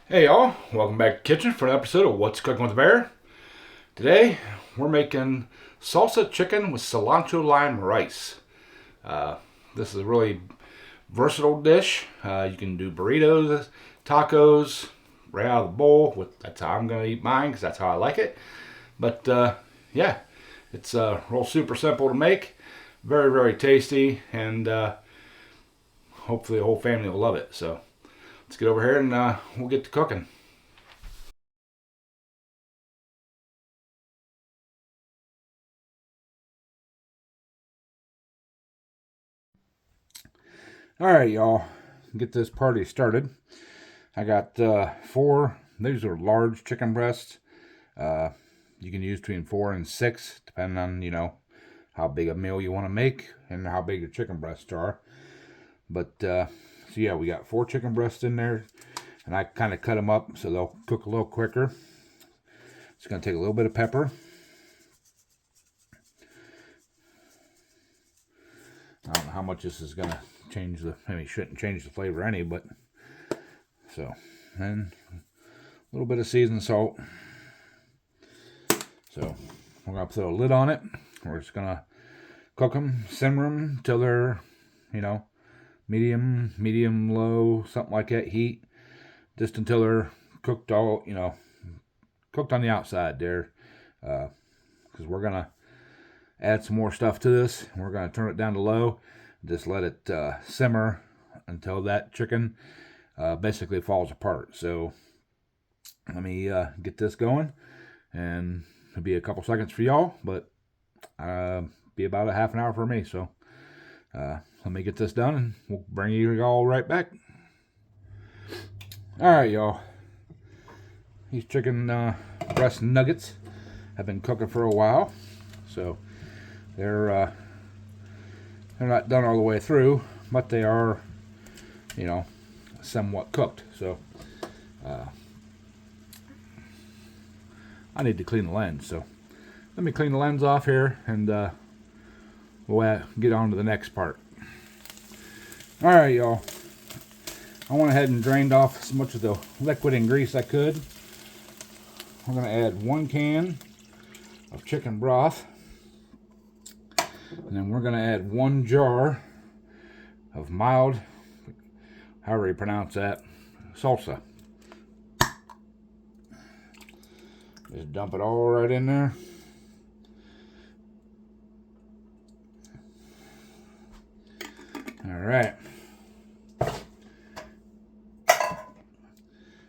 Hey y'all, welcome back to the kitchen for an episode of What's Cooking with the Bear. Today we're making salsa chicken with cilantro lime rice. Uh, this is a really versatile dish. You can do burritos, tacos, right out of the bowl. That's how I'm going to eat mine because that's how I like it. But yeah, it's real super simple to make, very very tasty, and hopefully the whole family will love it. So let's get over here and we'll get to cooking. All right, y'all, get this party started. I got four. These are large chicken breasts. Uh, you can use between 4 and 6, depending on how big a meal you want to make and how big your chicken breasts are. But so yeah, we got 4 chicken breasts in there, and I kind of cut them up so they'll cook a little quicker. It's gonna take a little bit of pepper. I don't know how much this is gonna change the. I mean, shouldn't change the flavor any, but so and a little bit of seasoned salt. So we're gonna put a lid on it. We're just gonna cook them, simmer them till they're, medium, low, something like that heat, just until they're cooked all, cooked on the outside there. Because we're gonna add some more stuff to this. We're gonna turn it down to low, just let it simmer until that chicken basically falls apart. So let me get this going, and it'll be a couple seconds for y'all, but be about a half an hour for me. So let me get this done, and we'll bring you all right back. All right, y'all. These chicken breast nuggets have been cooking for a while, so they're not done all the way through, but they are, somewhat cooked. So I need to clean the lens. So let me clean the lens off here, and we'll get on to the next part. All right, y'all. I went ahead and drained off as much of the liquid and grease I could. We're going to add 1 can of chicken broth. And then we're going to add 1 jar of mild, however you pronounce that, salsa. Just dump it all right in there. All right.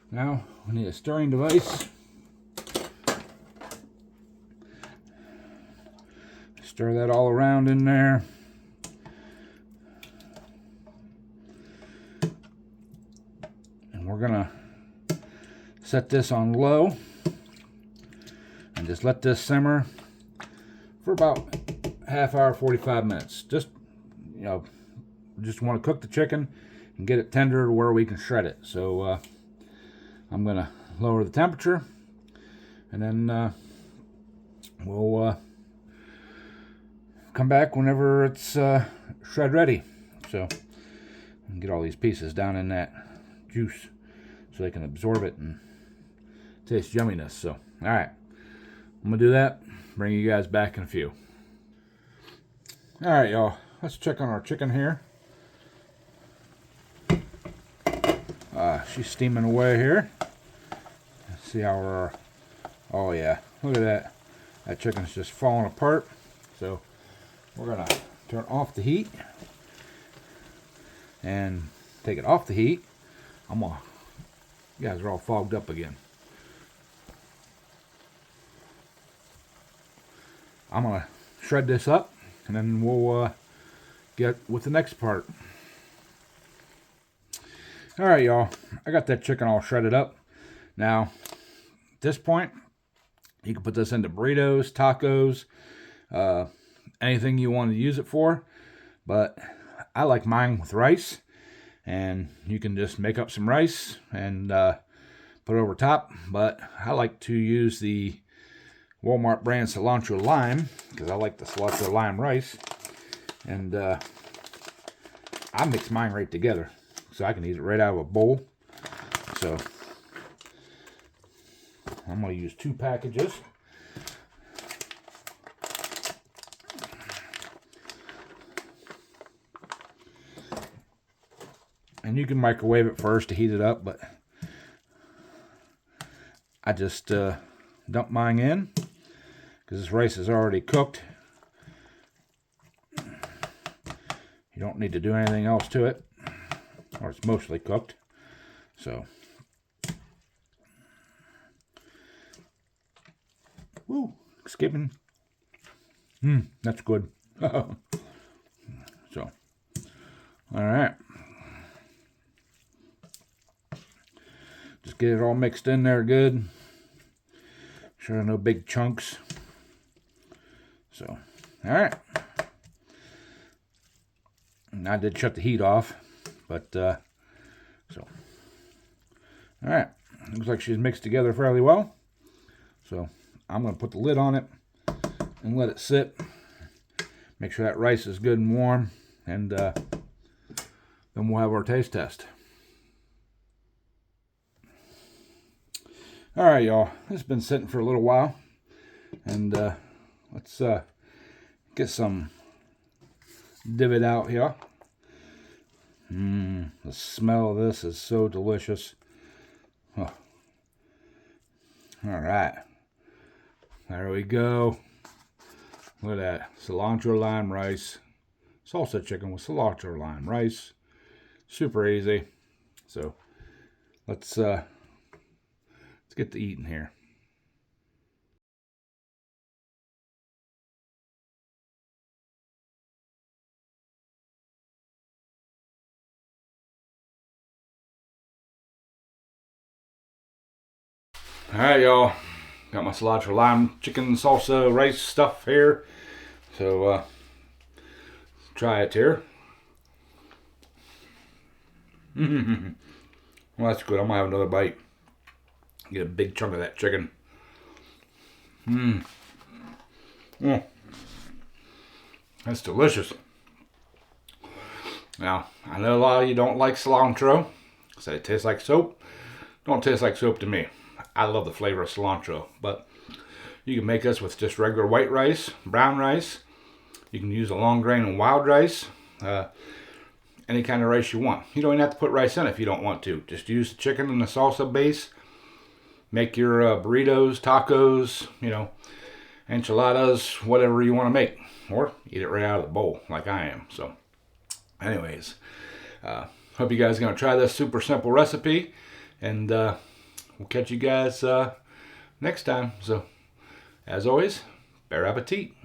Now we need a stirring device. Stir that all around in there. And we're gonna set this on low and just let this simmer for about half hour, 45 minutes. Just want to cook the chicken and get it tender to where we can shred it. So I'm gonna lower the temperature, and then we'll come back whenever it's shred ready. So get all these pieces down in that juice so they can absorb it and taste yumminess. So all right, I'm gonna do that. Bring you guys back in a few. All right, y'all. Let's check on our chicken here. She's steaming away here. Let's see how our. Oh yeah, look at that. That chicken's just falling apart. So we're gonna turn off the heat and take it off the heat. You guys are all fogged up again. I'm gonna shred this up, and then we'll get with the next part. All right, y'all. I got that chicken all shredded up. Now, at this point, you can put this into burritos, tacos, anything you want to use it for. But I like mine with rice, and you can just make up some rice and put it over top. But I like to use the Walmart brand cilantro lime because I like the cilantro lime rice, and I mix mine right together so I can eat it right out of a bowl. So I'm going to use 2 packages. And you can microwave it first to heat it up, but I just dump mine in because this rice is already cooked. You don't need to do anything else to it, or it's mostly cooked. So, woo, skipping. That's good. So, all right. Just get it all mixed in there good. Sure, no big chunks. So, all right. And I did shut the heat off, but so, all right. Looks like she's mixed together fairly well. So, I'm going to put the lid on it and let it sit. Make sure that rice is good and warm, and then we'll have our taste test. All right, y'all. It's been sitting for a little while, and let's get some divot out here. The smell of this is so delicious. Oh. All right, there we go. Look at that cilantro lime rice, salsa chicken with cilantro lime rice. Super easy. So let's get to eating here. All right, y'all. Got my cilantro lime chicken salsa rice stuff here. So let's try it here. Well, that's good. I'm gonna have another bite. Get a big chunk of that chicken. That's delicious. Now, I know a lot of you don't like cilantro. Say it tastes like soap. Don't taste like soap to me. I love the flavor of cilantro, but you can make this with just regular white rice, brown rice. You can use a long grain and wild rice. Any kind of rice you want. You don't even have to put rice in if you don't want to. Just use the chicken and the salsa base. Make your burritos, tacos, enchiladas, whatever you want to make. Or eat it right out of the bowl like I am. So, anyways, hope you guys are going to try this super simple recipe. And we'll catch you guys next time. So, as always, bon appetit.